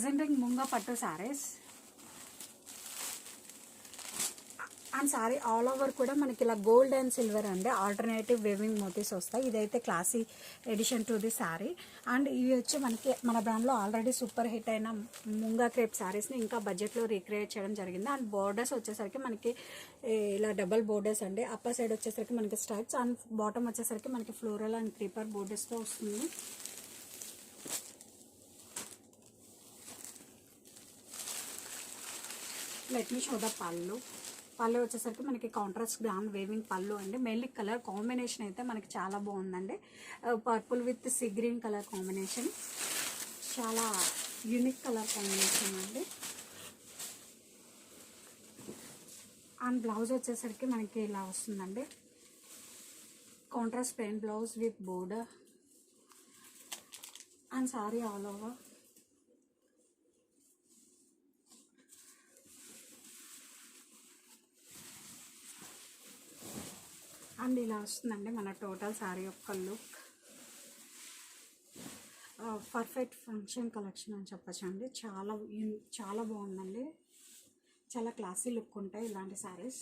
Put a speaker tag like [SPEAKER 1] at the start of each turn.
[SPEAKER 1] Presenting munga పట్టు saris and sari all over కూడా మనకి ఇలా గోల్డ్ అండ్ సిల్వర్ అండి ఆల్టర్నేటివ్ వేవింగ్ మోటివ్స్ వస్తాయి. ఇదైతే classy edition to the sari. And ఇవి వచ్చి మనకి మన బ్రాండ్లో ఆల్రెడీ సూపర్ హిట్ అయిన ముంగా క్రేప్ శారీస్ని ఇంకా బడ్జెట్లో రీక్రియేట్ చేయడం జరిగింది. అండ్ బోర్డర్స్ వచ్చేసరికి మనకి ఇలా డబల్ బోర్డర్స్ అండి. అప్పర్ సైడ్ వచ్చేసరికి మనకి స్ట్రైప్స్ అండ్ బాటమ్ వచ్చేసరికి మనకి ఫ్లోరల్ అండ్ క్రీపర్ బోర్డర్స్తో వస్తుంది. లెట్ మీ షో ద పళ్ళు వచ్చేసరికి మనకి కాంట్రాస్ట్ గ్రాండ్ వేవింగ్ పళ్ళు అండి. మెయిన్లీ కలర్ కాంబినేషన్ అయితే మనకి చాలా బాగుందండి. Purple with sea green colour combination, చాలా యూనిక్ కలర్ కాంబినేషన్ అండి. అండ్ బ్లౌజ్ వచ్చేసరికి మనకి ఇలా వస్తుందండి, contrast plain blouse with border and sorry all over. And ఇలా వస్తుందండి మన టోటల్ శారీ యొక్క లుక్. పర్ఫెక్ట్ ఫంక్షన్ కలెక్షన్ అని చెప్పచ్చు అండి. చాలా బాగుందండి. చాలా క్లాసీ లుక్ ఉంటాయి ఇలాంటి శారీస్.